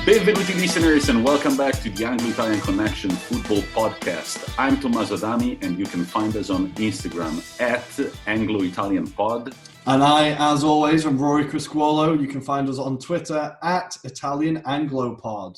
Benvenuti listeners and welcome back to the Anglo-Italian Connection Football Podcast. I'm Tommaso and you can find us on Instagram at Anglo-Italian Pod. And I, as always, am Ruairi. You can find us on Twitter at Italian Anglo Pod.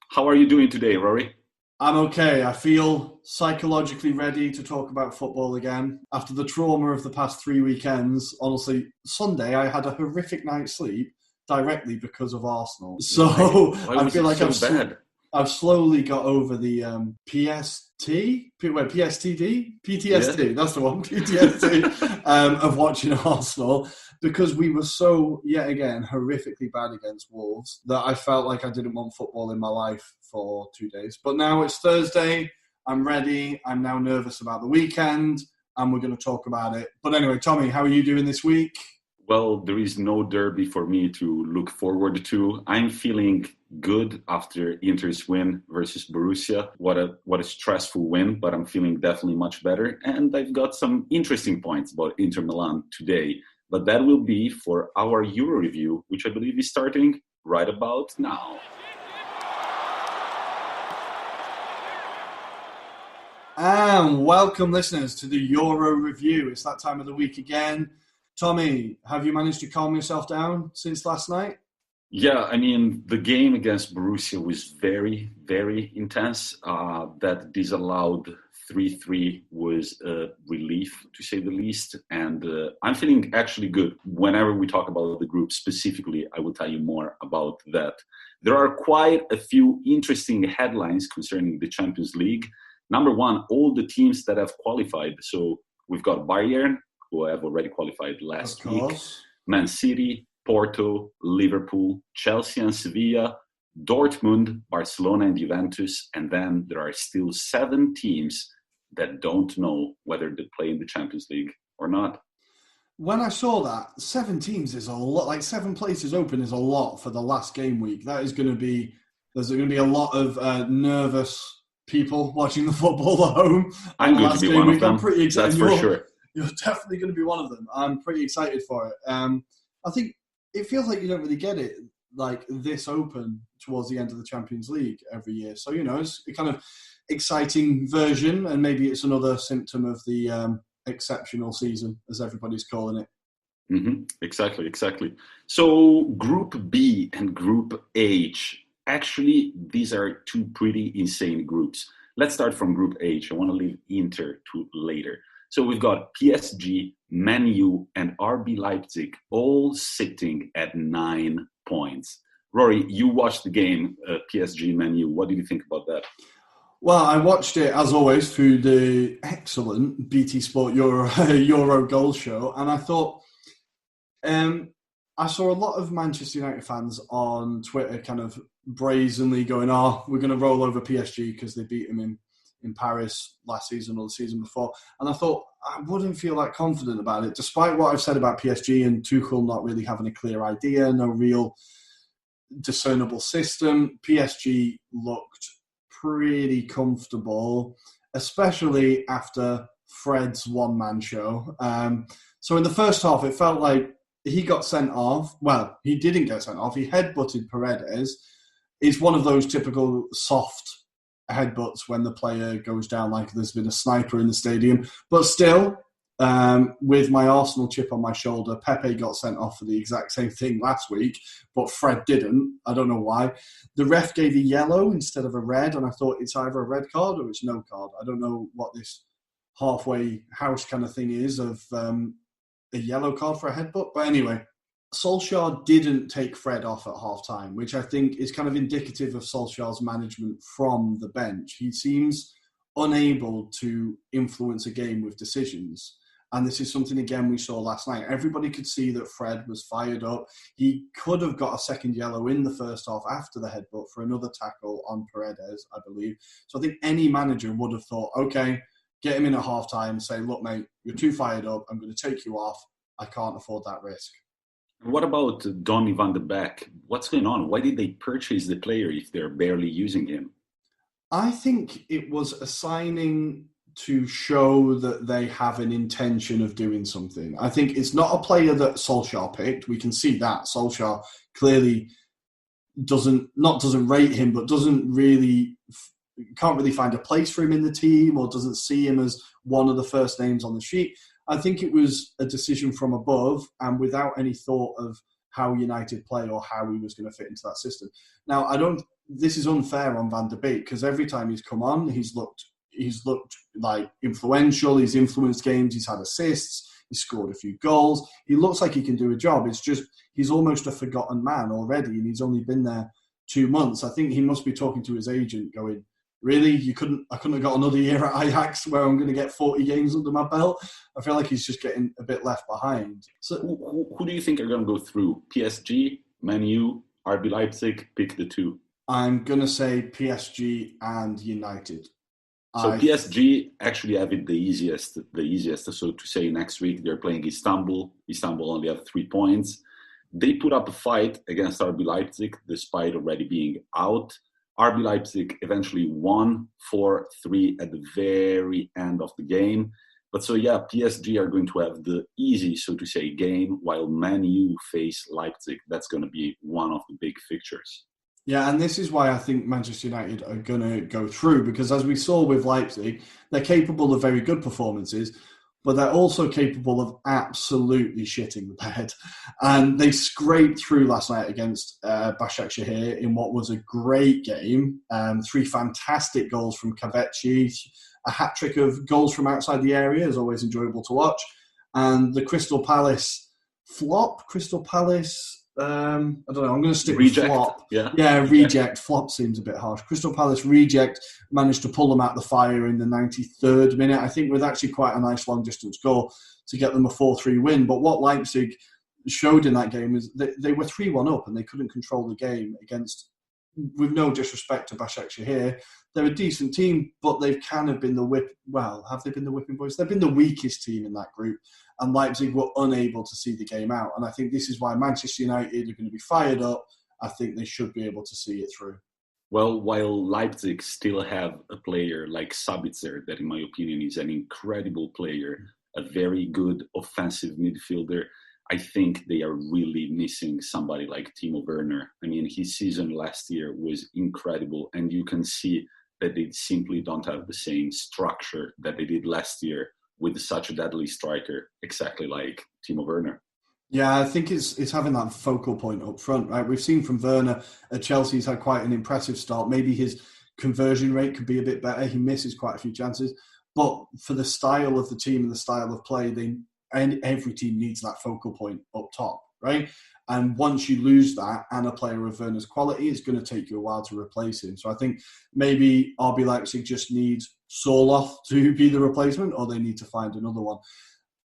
How are you doing today, Rory? I'm okay. I feel psychologically ready to talk about football again. After the trauma of the past 3 weekends, honestly, Sunday I had a horrific night's sleep. Directly because of Arsenal. So I feel like I've slowly got over the PTSD, that's the one, PTSD, of watching Arsenal because we were so, yet again, horrifically bad against Wolves that I felt like I didn't want football in my life for 2 days. But now it's Thursday, I'm ready, I'm now nervous about the weekend, and we're going to talk about it. But anyway, Tommy, how are you doing this week? Well, there is no derby for me to look forward to. I'm feeling good after Inter's win versus Borussia. What a stressful win, but I'm feeling definitely much better. And I've got some interesting points about Inter Milan today. But that will be for our Euro review, which I believe is starting right about now. And welcome, listeners, to the Euro review. It's that time of the week again. Tommy, have you managed to calm yourself down since last night? Yeah, I mean, the game against Borussia was very, very intense. That disallowed 3-3 was a relief, to say the least. And I'm feeling actually good. Whenever we talk about the group specifically, I will tell you more about that. There are quite a few interesting headlines concerning the Champions League. Number one, all the teams that have qualified. So we've got Bayern, who have already qualified last week, Man City, Porto, Liverpool, Chelsea and Sevilla, Dortmund, Barcelona and Juventus, and then there are still 7 teams that don't know whether they play in the Champions League or not. When I saw that, 7 teams is a lot, like 7 places open is a lot for the last game week. There's going to be a lot of nervous people watching the football at home. I'm going to be one of them, I'm pretty excited. That's for sure. You're definitely going to be one of them. I'm pretty excited for it. I think it feels like you don't really get it like this open towards the end of the Champions League every year. So, it's a kind of exciting version, and maybe it's another symptom of the exceptional season, as everybody's calling it. Mm-hmm. Exactly. So Group B and Group H, actually, these are 2 pretty insane groups. Let's start from Group H. I want to leave Inter to later. So we've got PSG, Man U, and RB Leipzig all sitting at 9 points. Rory, you watched the game, PSG, Man U. What did you think about that? Well, I watched it, as always, through the excellent BT Sport Euro goal show, and I thought I saw a lot of Manchester United fans on Twitter kind of brazenly going, we're going to roll over PSG because they beat them in Paris last season or the season before. And I thought I wouldn't feel that confident about it, despite what I've said about PSG and Tuchel not really having a clear idea, no real discernible system. PSG looked pretty comfortable, especially after Fred's one-man show. So in the first half, it felt like he got sent off. Well, he didn't get sent off. He headbutted Paredes. It's one of those typical soft headbutts when the player goes down like there's been a sniper in the stadium. But still, with my Arsenal chip on my shoulder, Pepe got sent off for the exact same thing last week, but Fred didn't. I don't know why. The ref gave a yellow instead of a red, and I thought it's either a red card or it's no card. I don't know what this halfway house kind of thing is of a yellow card for a headbutt. But anyway, Solskjaer didn't take Fred off at half-time, which I think is kind of indicative of Solskjaer's management from the bench. He seems unable to influence a game with decisions. And this is something, again, we saw last night. Everybody could see that Fred was fired up. He could have got a second yellow in the first half after the headbutt for another tackle on Paredes, I believe. So I think any manager would have thought, okay, get him in at half-time, say, look, mate, you're too fired up. I'm going to take you off. I can't afford that risk. What about Donny van de Beek? What's going on? Why did they purchase the player if they're barely using him? I think it was a signing to show that they have an intention of doing something. I think it's not a player that Solskjaer picked. We can see that. Solskjaer clearly doesn't rate him, but can't really find a place for him in the team, or doesn't see him as one of the first names on the sheet. I think it was a decision from above and without any thought of how United play or how he was going to fit into that system. Now, this is unfair on Van de Beek, because every time he's come on, he's looked like influential. He's influenced games. He's had assists. He's scored a few goals. He looks like he can do a job. It's just he's almost a forgotten man already, and he's only been there 2 months. I think he must be talking to his agent, going, "Really, I couldn't have got another year at Ajax where I'm going to get 40 games under my belt." I feel like he's just getting a bit left behind. So, who do you think are going to go through? PSG, Man U, RB Leipzig? Pick the two. I'm going to say PSG and United. So PSG actually have it the easiest. So to say, next week they're playing Istanbul. Istanbul only have 3 points. They put up a fight against RB Leipzig despite already being out. RB Leipzig eventually won 4-3 at the very end of the game. But so yeah, PSG are going to have the easy, so to say, game, while Man U face Leipzig. That's going to be one of the big fixtures. Yeah, and this is why I think Manchester United are going to go through, because as we saw with Leipzig, they're capable of very good performances, but they're also capable of absolutely shitting the bed. And they scraped through last night against Başakşehir in what was a great game. 3 fantastic goals from Kaveci, a hat-trick of goals from outside the area is always enjoyable to watch. And the Crystal Palace flop, I don't know, I'm going to stick with flop. Yeah, reject. Flop seems a bit harsh. Crystal Palace reject managed to pull them out the fire in the 93rd minute, I think, with actually quite a nice long-distance goal to get them a 4-3 win. But what Leipzig showed in that game is they were 3-1 up and they couldn't control the game against, with no disrespect to Başakşehir, they're a decent team, but they've kind of been have they been the whipping boys? They've been the weakest team in that group, and Leipzig were unable to see the game out. And I think this is why Manchester United are going to be fired up. I think they should be able to see it through. Well, while Leipzig still have a player like Sabitzer, that in my opinion is an incredible player, a very good offensive midfielder, I think they are really missing somebody like Timo Werner. I mean, his season last year was incredible, and you can see that they simply don't have the same structure that they did last year with such a deadly striker, exactly like Timo Werner. Yeah, I think it's having that focal point up front, right? We've seen from Werner at Chelsea, he's had quite an impressive start. Maybe his conversion rate could be a bit better. He misses quite a few chances. But for the style of the team and the style of play, every team needs that focal point up top, right? And once you lose that and a player of Werner's quality, it's going to take you a while to replace him. So I think maybe RB Leipzig just needs Sorloth to be the replacement, or they need to find another one.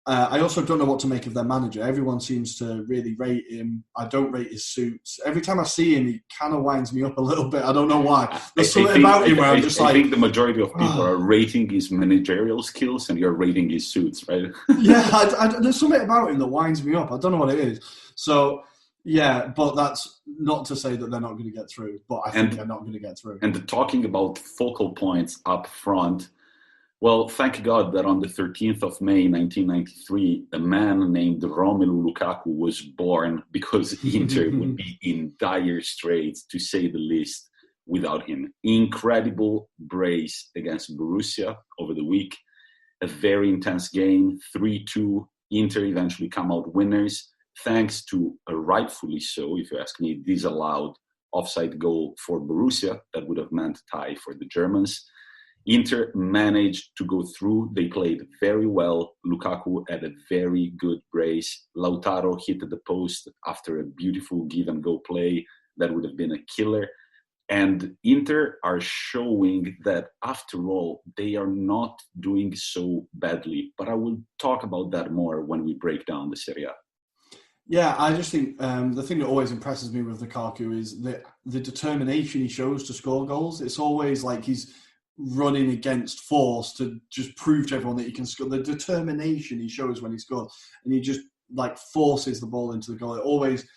I also don't know what to make of their manager. Everyone seems to really rate him. I don't rate his suits. Every time I see him, he kind of winds me up a little bit. I don't know why. There's something about him where I'm just like... I think the majority of people are rating his managerial skills and you're rating his suits, right? Yeah, there's something about him that winds me up. I don't know what it is. So, yeah, but that's not to say that they're not going to get through. But I think they're not going to get through. And talking about focal points up front... Well, thank God that on the 13th of May, 1993, a man named Romelu Lukaku was born, because Inter would be in dire straits, to say the least, without him. Incredible brace against Borussia over the week. A very intense game, 3-2. Inter eventually come out winners, thanks to a rightfully so, if you ask me, disallowed offside goal for Borussia. That would have meant a tie for the Germans. Inter managed to go through. They played very well. Lukaku had a very good brace. Lautaro hit the post after a beautiful give-and-go play. That would have been a killer. And Inter are showing that, after all, they are not doing so badly. But I will talk about that more when we break down the Serie A. Yeah, I just think the thing that always impresses me with Lukaku is the determination he shows to score goals. It's always like he's running against force to just prove to everyone that he can score. The determination he shows when he scores, and he just like forces the ball into the goal. It always,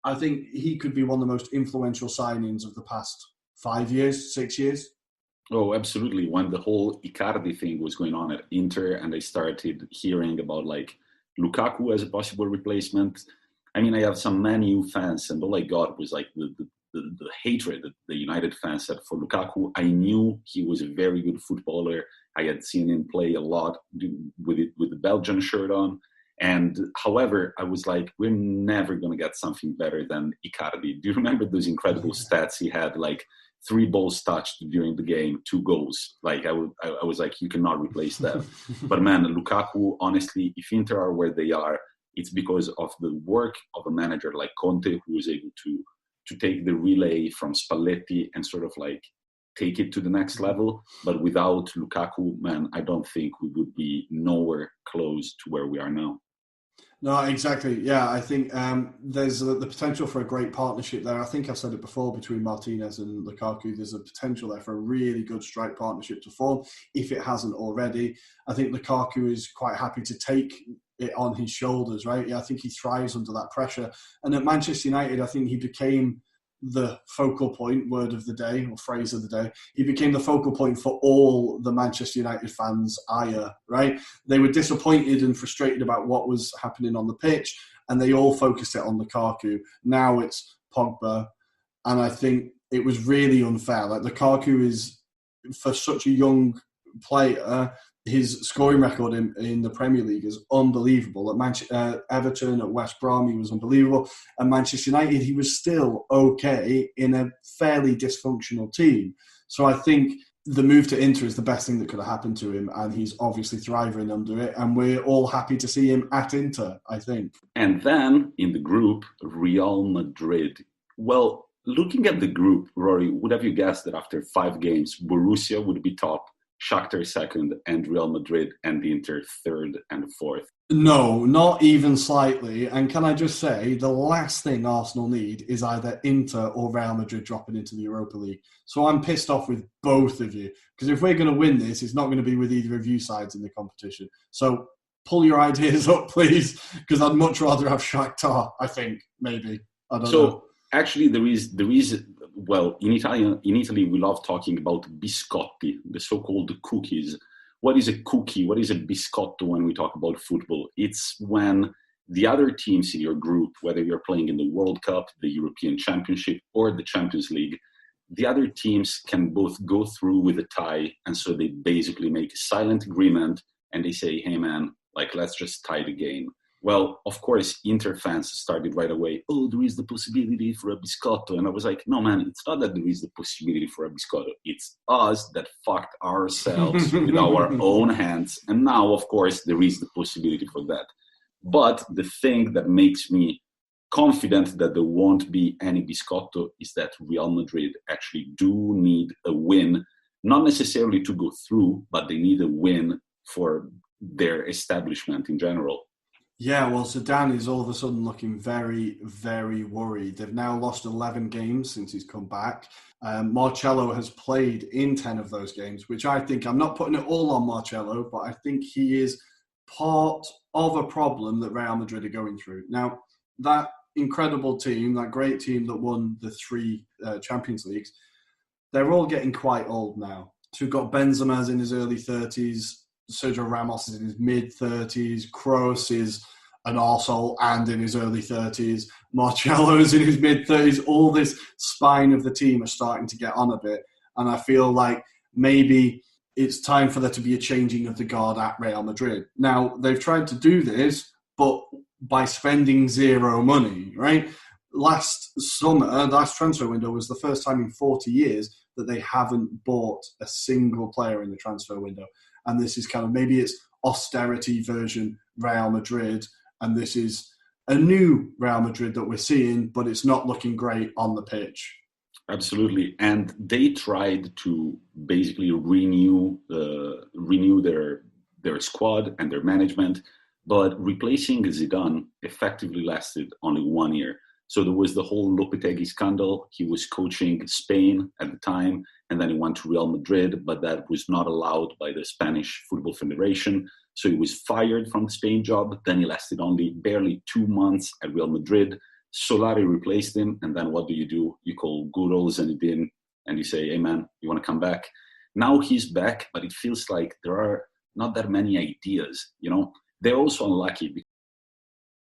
I think he could be one of the most influential signings of the past 5 years, 6 years. Oh, absolutely. When the whole Icardi thing was going on at Inter and I started hearing about like Lukaku as a possible replacement, I mean, I have some Man U fans and all I got was like the the hatred that the United fans had for Lukaku. I knew he was a very good footballer. I had seen him play a lot with the Belgian shirt on. And however, I was like, we're never going to get something better than Icardi. Do you remember those incredible stats he had? Like 3 balls touched during the game, 2 goals. Like I was like, you cannot replace that. But man, Lukaku, honestly, if Inter are where they are, it's because of the work of a manager like Conte, who was able to take the relay from Spalletti and sort of like take it to the next level. But without Lukaku, man, I don't think we would be nowhere close to where we are now. No, exactly. Yeah, I think there's the potential for a great partnership there. I think I've said it before, between Martinez and Lukaku, there's a potential there for a really good strike partnership to form, if it hasn't already. I think Lukaku is quite happy to take it on his shoulders, right? Yeah, I think he thrives under that pressure. And at Manchester United, I think he became the focal point, word of the day or phrase of the day. He became the focal point for all the Manchester United fans' ire, right? They were disappointed and frustrated about what was happening on the pitch, and they all focused it on Lukaku. Now it's Pogba, and I think it was really unfair. Like, Lukaku is, for such a young player, his scoring record in the Premier League is unbelievable. At Everton, at West Brom, he was unbelievable. At Manchester United, he was still okay in a fairly dysfunctional team. So I think the move to Inter is the best thing that could have happened to him, and he's obviously thriving under it, and we're all happy to see him at Inter, I think. And then in the group, Real Madrid. Well, looking at the group, Rory, would have you guessed that after 5 games, Borussia would be top, Shakhtar second, and Real Madrid and the Inter third and fourth? No, not even slightly. And can I just say, the last thing Arsenal need is either Inter or Real Madrid dropping into the Europa League. So I'm pissed off with both of you, because if we're going to win this, it's not going to be with either of you sides in the competition. So pull your ideas up, please, because I'd much rather have Shakhtar, I think, maybe. I don't know. Actually, there is. Well, in Italy, we love talking about biscotti, the so-called cookies. What is a cookie? What is a biscotto when we talk about football? It's when the other teams in your group, whether you're playing in the World Cup, the European Championship, or the Champions League, the other teams can both go through with a tie, and so they basically make a silent agreement, and they say, hey man, like, let's just tie the game. Well, of course, Inter fans started right away, oh, there is the possibility for a biscotto. And I was like, no, man, it's not that there is the possibility for a biscotto. It's us that fucked ourselves with our own hands. And now, of course, there is the possibility for that. But the thing that makes me confident that there won't be any biscotto is that Real Madrid actually do need a win, not necessarily to go through, but they need a win for their establishment in general. Yeah, well, Zidane is all of a sudden looking very, very worried. They've now lost 11 games since he's come back. Marcelo has played in 10 of those games, which I think, I'm not putting it all on Marcelo, but I think he is part of a problem that Real Madrid are going through. Now, that incredible team, that great team that won the 3 Champions Leagues, they're all getting quite old now. So we've got Benzema's in his early 30s, Sergio Ramos is in his mid-30s, Kroos is an arsehole and in his early 30s, Marcelo is in his mid-30s. All this spine of the team are starting to get on a bit, and I feel like maybe it's time for there to be a changing of the guard at Real Madrid. Now, they've tried to do this, but by spending zero money, right? Last transfer window was the first time in 40 years that they haven't bought a single player in the transfer window. And this is kind of, maybe it's austerity version Real Madrid, and this is a new Real Madrid that we're seeing, but it's not looking great on the pitch. Absolutely. And they tried to basically renew their squad and their management, but replacing Zidane effectively lasted only 1 year. So there was the whole Lopetegui scandal. He was coaching Spain at the time, and then he went to Real Madrid, but that was not allowed by the Spanish Football Federation. So he was fired from the Spain job. Then he lasted only barely 2 months at Real Madrid. Solari replaced him, and then what do? You call good old Zinedine, and you say, hey man, you want to come back? Now he's back, but it feels like there are not that many ideas, you know? They're also unlucky